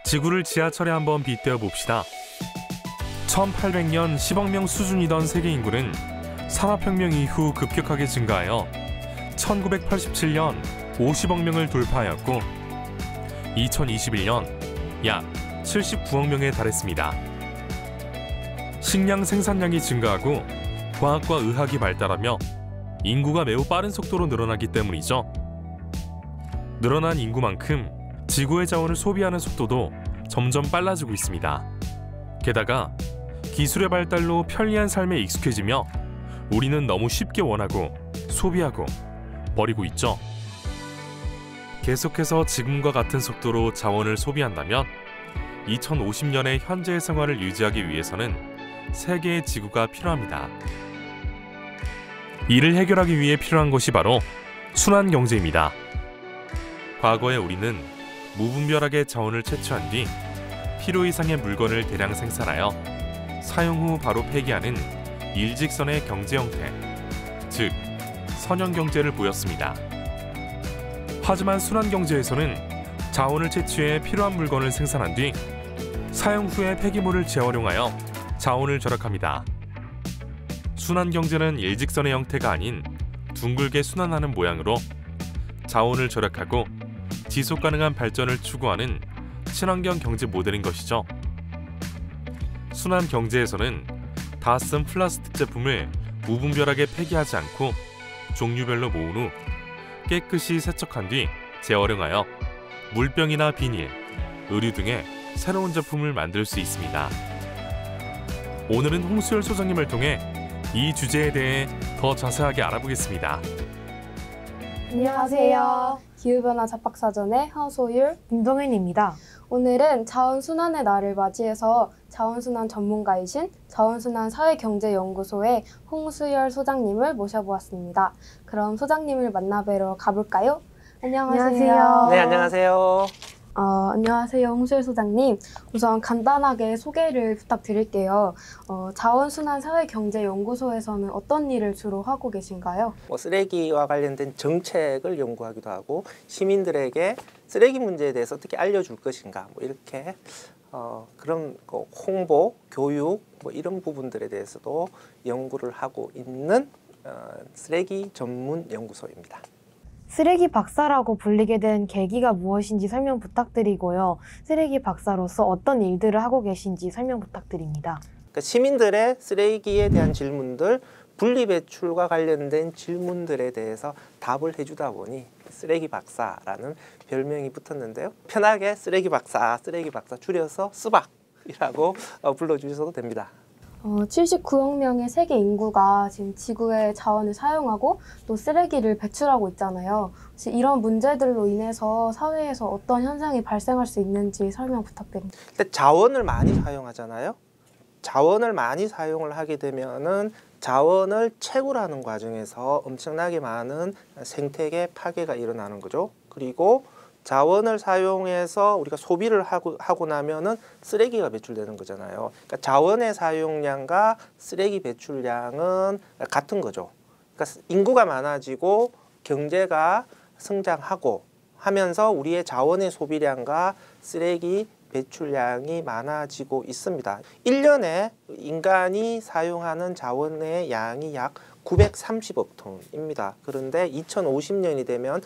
지구를 지하철에 한번 빗대어 봅시다. 1800년 10억 명 수준이던 세계 인구는 산업혁명 이후 급격하게 증가하여 1987년 50억 명을 돌파하였고 2021년 약 79억 명에 달했습니다. 식량 생산량이 증가하고 과학과 의학이 발달하며 인구가 매우 빠른 속도로 늘어나기 때문이죠. 늘어난 인구만큼 지구의 자원을 소비하는 속도도 점점 빨라지고 있습니다. 게다가 기술의 발달로 편리한 삶에 익숙해지며 우리는 너무 쉽게 원하고 소비하고 버리고 있죠. 계속해서 지금과 같은 속도로 자원을 소비한다면 2050년의 현재의 생활을 유지하기 위해서는 세계의 지구가 필요합니다. 이를 해결하기 위해 필요한 것이 바로 순환 경제입니다. 과거에 우리는 무분별하게 자원을 채취한 뒤 필요 이상의 물건을 대량 생산하여 사용 후 바로 폐기하는 일직선의 경제 형태, 즉 선형 경제를 보였습니다. 하지만 순환 경제에서는 자원을 채취해 필요한 물건을 생산한 뒤 사용 후에 폐기물을 재활용하여 자원을 절약합니다. 순환 경제는 일직선의 형태가 아닌 둥글게 순환하는 모양으로 자원을 절약하고 지속 가능한 발전을 추구하는 친환경 경제 모델인 것이죠. 순환 경제에서는 다 쓴 플라스틱 제품을 무분별하게 폐기하지 않고 종류별로 모은 후 깨끗이 세척한 뒤 재활용하여 물병이나 비닐, 의류 등의 새로운 제품을 만들 수 있습니다. 오늘은 홍수열 소장님을 통해 이 주제에 대해 더 자세하게 알아보겠습니다. 안녕하세요. 기후변화 잡박사전의 허소율, 김동현입니다. 오늘은 자원순환의 날을 맞이해서 자원순환 전문가이신 자원순환사회경제연구소의 홍수열 소장님을 모셔보았습니다. 그럼 소장님을 만나뵈러 가볼까요? 안녕하세요. 네, 안녕하세요. 안녕하세요, 홍수열 소장님. 우선 간단하게 소개를 부탁드릴게요. 자원순환사회경제연구소에서는 어떤 일을 주로 하고 계신가요? 쓰레기와 관련된 정책을 연구하기도 하고 시민들에게 쓰레기 문제에 대해서 어떻게 알려줄 것인가 이렇게 그런 홍보, 교육 이런 부분들에 대해서도 연구를 하고 있는 쓰레기 전문 연구소입니다. 쓰레기 박사라고 불리게 된 계기가 무엇인지 설명 부탁드리고요. 쓰레기 박사로서 어떤 일들을 하고 계신지 설명 부탁드립니다. 그러니까 시민들의 쓰레기에 대한 질문들, 분리배출과 관련된 질문들에 대해서 답을 해주다 보니 쓰레기 박사라는 별명이 붙었는데요. 편하게 쓰레기 박사 줄여서 쓰박이라고 불러주셔도 됩니다. 79억 명의 세계 인구가 지금 지구의 자원을 사용하고 또 쓰레기를 배출하고 있잖아요. 혹시 이런 문제들로 인해서 사회에서 어떤 현상이 발생할 수 있는지 설명 부탁드립니다. 근데 자원을 많이 사용하잖아요. 자원을 많이 사용을 하게 되면은 자원을 채굴하는 과정에서 엄청나게 많은 생태계 파괴가 일어나는 거죠. 그리고 자원을 사용해서 우리가 소비를 하고 나면은 쓰레기가 배출되는 거잖아요. 그러니까 자원의 사용량과 쓰레기 배출량은 같은 거죠. 그러니까 인구가 많아지고 경제가 성장하고 하면서 우리의 자원의 소비량과 쓰레기 배출량이 많아지고 있습니다. 1년에 인간이 사용하는 자원의 양이 약 930억 톤입니다. 그런데 2050년이 되면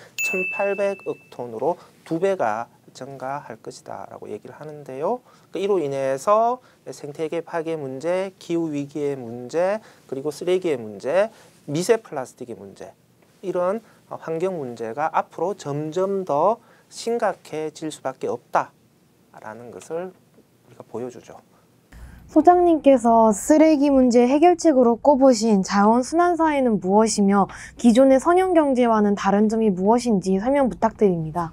1800억 톤으로 2배가 증가할 것이다 라고 얘기를 하는데요. 이로 인해서 생태계 파괴 문제, 기후위기의 문제, 그리고 쓰레기의 문제, 미세 플라스틱의 문제, 이런 환경 문제가 앞으로 점점 더 심각해질 수밖에 없다라는 것을 우리가 보여주죠. 소장님께서 쓰레기 문제 해결책으로 꼽으신 자원순환사회는 무엇이며 기존의 선형경제와는 다른 점이 무엇인지 설명 부탁드립니다.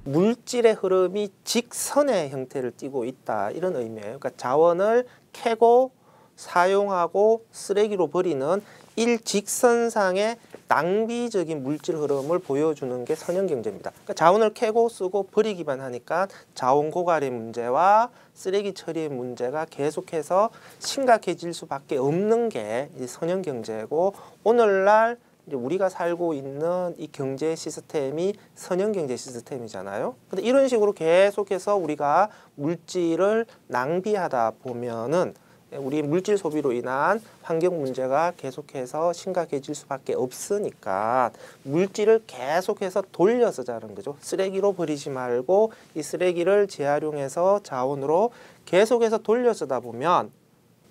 물질의 흐름이 직선의 형태를 띠고 있다 이런 의미예요. 그러니까 자원을 캐고 사용하고 쓰레기로 버리는 일직선상의 낭비적인 물질 흐름을 보여주는 게 선형경제입니다. 그러니까 자원을 캐고 쓰고 버리기만 하니까 자원 고갈의 문제와 쓰레기 처리의 문제가 계속해서 심각해질 수밖에 없는 게 선형경제고, 오늘날 이제 우리가 살고 있는 이 경제 시스템이 선형 경제 시스템이잖아요. 근데 이런 식으로 계속해서 우리가 물질을 낭비하다 보면은 우리 물질 소비로 인한 환경 문제가 계속해서 심각해질 수밖에 없으니까 물질을 계속해서 돌려서 자는 거죠. 쓰레기로 버리지 말고 이 쓰레기를 재활용해서 자원으로 계속해서 돌려서다 보면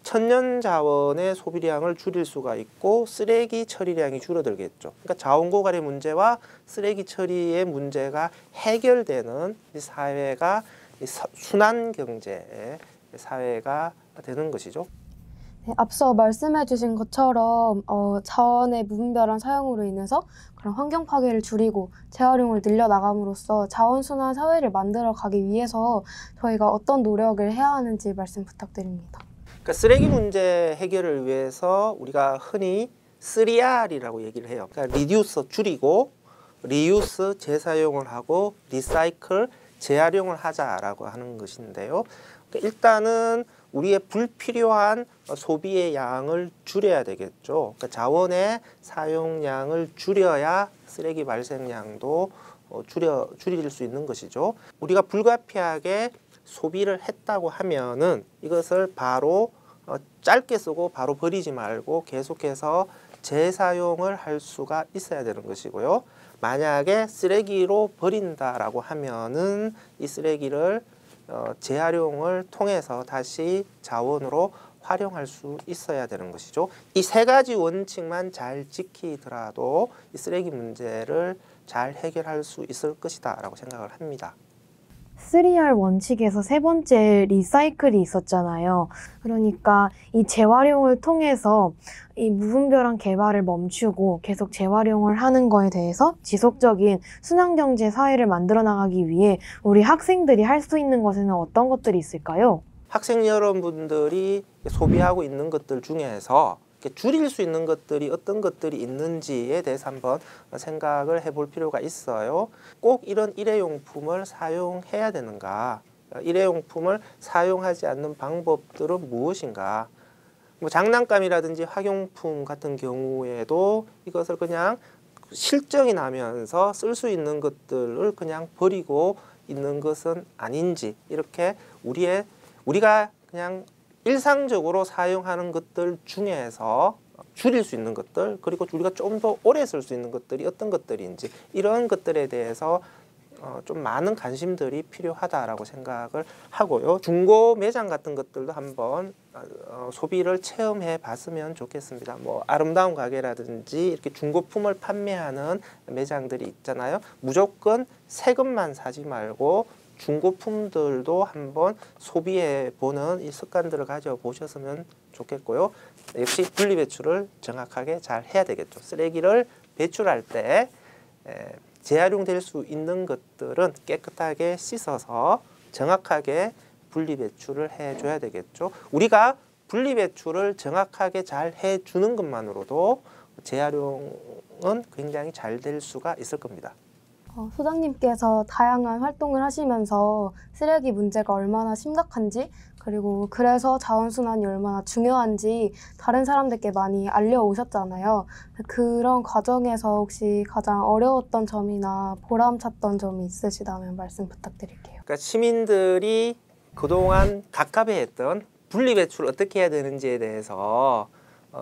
천연 자원의 소비량을 줄일 수가 있고 쓰레기 처리량이 줄어들겠죠. 그러니까 자원 고갈의 문제와 쓰레기 처리의 문제가 해결되는 이 사회가 순환 경제의 사회가 되는 것이죠. 네, 앞서 말씀해 주신 것처럼 자원의 무분별한 사용으로 인해서 그런 환경 파괴를 줄이고 재활용을 늘려나감으로써 자원순환 사회를 만들어 가기 위해서 저희가 어떤 노력을 해야 하는지 말씀 부탁드립니다. 그러니까 쓰레기 문제 해결을 위해서 우리가 흔히 3R이라고 얘기를 해요. 그러니까 리듀스 줄이고, 리유스 재사용을 하고, 리사이클 재활용을 하자라고 하는 것인데요. 그러니까 일단은 우리의 불필요한 소비의 양을 줄여야 되겠죠. 그러니까 자원의 사용량을 줄여야 쓰레기 발생량도 줄일 수 있는 것이죠. 우리가 불가피하게 소비를 했다고 하면은 이것을 바로 짧게 쓰고 바로 버리지 말고 계속해서 재사용을 할 수가 있어야 되는 것이고요. 만약에 쓰레기로 버린다라고 하면은 이 쓰레기를 재활용을 통해서 다시 자원으로 활용할 수 있어야 되는 것이죠. 이 세 가지 원칙만 잘 지키더라도 이 쓰레기 문제를 잘 해결할 수 있을 것이다 라고 생각을 합니다. 3R 원칙에서 세 번째 리사이클이 있었잖아요. 그러니까 이 재활용을 통해서 이 무분별한 개발을 멈추고 계속 재활용을 하는 거에 대해서 지속적인 순환경제 사회를 만들어 나가기 위해 우리 학생들이 할 수 있는 것에는 어떤 것들이 있을까요? 학생 여러분들이 소비하고 있는 것들 중에서 줄일 수 있는 것들이 어떤 것들이 있는지에 대해서 한번 생각을 해볼 필요가 있어요. 꼭 이런 일회용품을 사용해야 되는가? 일회용품을 사용하지 않는 방법들은 무엇인가? 뭐 장난감이라든지 학용품 같은 경우에도 이것을 그냥 실정이 나면서 쓸 수 있는 것들을 그냥 버리고 있는 것은 아닌지, 이렇게 우리가 그냥 일상적으로 사용하는 것들 중에서 줄일 수 있는 것들, 그리고 우리가 좀 더 오래 쓸 수 있는 것들이 어떤 것들인지, 이런 것들에 대해서 좀 많은 관심들이 필요하다라고 생각을 하고요. 중고 매장 같은 것들도 한번 소비를 체험해 봤으면 좋겠습니다. 뭐 아름다운 가게라든지 이렇게 중고품을 판매하는 매장들이 있잖아요. 무조건 새 것만 사지 말고 중고품들도 한번 소비해 보는 이 습관들을 가져보셨으면 좋겠고요. 역시 분리배출을 정확하게 잘 해야 되겠죠. 쓰레기를 배출할 때 재활용될 수 있는 것들은 깨끗하게 씻어서 정확하게 분리배출을 해줘야 되겠죠. 우리가 분리배출을 정확하게 잘 해주는 것만으로도 재활용은 굉장히 잘 될 수가 있을 겁니다. 소장님께서 다양한 활동을 하시면서 쓰레기 문제가 얼마나 심각한지, 그리고 그래서 자원순환이 얼마나 중요한지 다른 사람들께 많이 알려오셨잖아요. 그런 과정에서 혹시 가장 어려웠던 점이나 보람찼던 점이 있으시다면 말씀 부탁드릴게요. 그러니까 시민들이 그동안 갑갑해했던 분리배출을 어떻게 해야 되는지에 대해서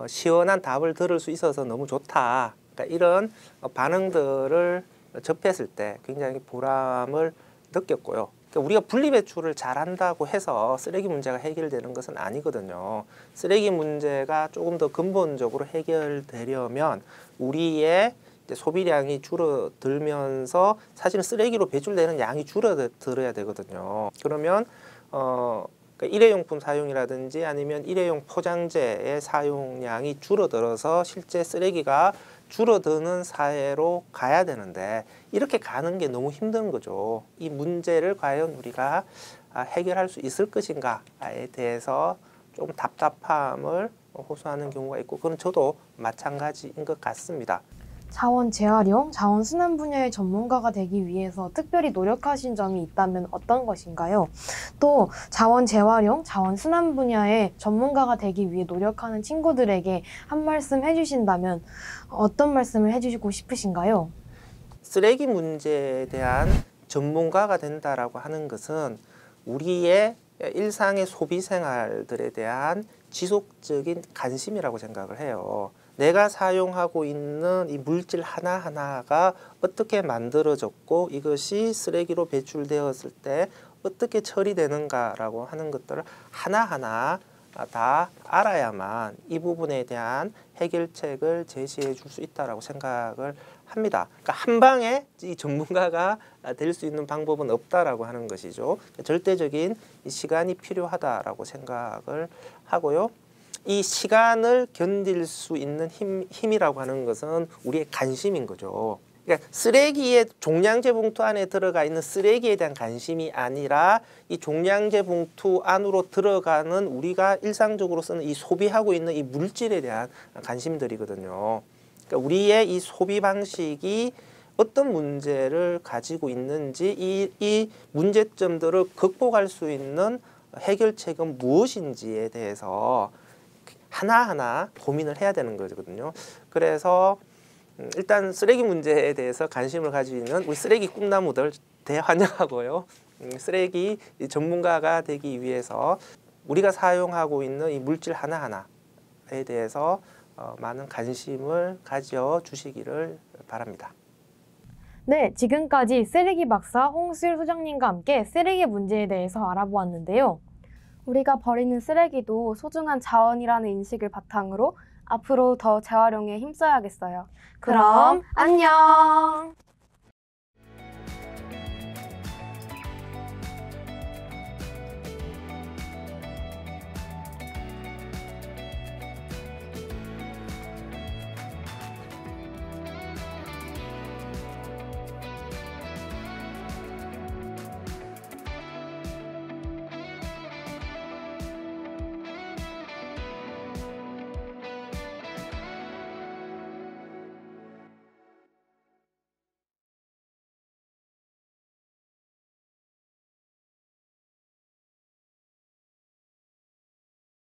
시원한 답을 들을 수 있어서 너무 좋다. 그러니까 이런 반응들을 접했을 때 굉장히 보람을 느꼈고요. 그러니까 우리가 분리배출을 잘한다고 해서 쓰레기 문제가 해결되는 것은 아니거든요. 쓰레기 문제가 조금 더 근본적으로 해결되려면 우리의 소비량이 줄어들면서 사실은 쓰레기로 배출되는 양이 줄어들어야 되거든요. 그러면 그러니까 일회용품 사용이라든지 아니면 일회용 포장재의 사용량이 줄어들어서 실제 쓰레기가 줄어드는 사회로 가야 되는데 이렇게 가는 게 너무 힘든 거죠. 이 문제를 과연 우리가 해결할 수 있을 것인가에 대해서 좀 답답함을 호소하는 경우가 있고, 그건 저도 마찬가지인 것 같습니다. 자원 재활용, 자원 순환 분야의 전문가가 되기 위해서 특별히 노력하신 점이 있다면 어떤 것인가요? 또 자원 재활용, 자원 순환 분야의 전문가가 되기 위해 노력하는 친구들에게 한 말씀 해주신다면 어떤 말씀을 해주시고 싶으신가요? 쓰레기 문제에 대한 전문가가 된다라고 하는 것은 우리의 일상의 소비 생활들에 대한 지속적인 관심이라고 생각을 해요. 내가 사용하고 있는 이 물질 하나하나가 어떻게 만들어졌고 이것이 쓰레기로 배출되었을 때 어떻게 처리되는가라고 하는 것들을 하나하나 다 알아야만 이 부분에 대한 해결책을 제시해 줄 수 있다라고 생각을 합니다. 그러니까 한 방에 이 전문가가 될 수 있는 방법은 없다라고 하는 것이죠. 절대적인 시간이 필요하다라고 생각을 하고요. 이 시간을 견딜 수 있는 힘이라고 하는 것은 우리의 관심인 거죠. 그러니까 쓰레기의 종량제 봉투 안에 들어가 있는 쓰레기에 대한 관심이 아니라 이 종량제 봉투 안으로 들어가는 우리가 일상적으로 쓰는 이 소비하고 있는 이 물질에 대한 관심들이거든요. 그러니까 우리의 이 소비 방식이 어떤 문제를 가지고 있는지 이 문제점들을 극복할 수 있는 해결책은 무엇인지에 대해서 하나하나 고민을 해야 되는 거거든요. 그래서 일단 쓰레기 문제에 대해서 관심을 가지고 있는 우리 쓰레기 꿈나무들 대환영하고요. 쓰레기 전문가가 되기 위해서 우리가 사용하고 있는 이 물질 하나하나에 대해서 많은 관심을 가져주시기를 바랍니다. 네, 지금까지 쓰레기 박사 홍수일 소장님과 함께 쓰레기 문제에 대해서 알아보았는데요. 우리가 버리는 쓰레기도 소중한 자원이라는 인식을 바탕으로 앞으로 더 재활용에 힘써야겠어요. 그럼 안녕!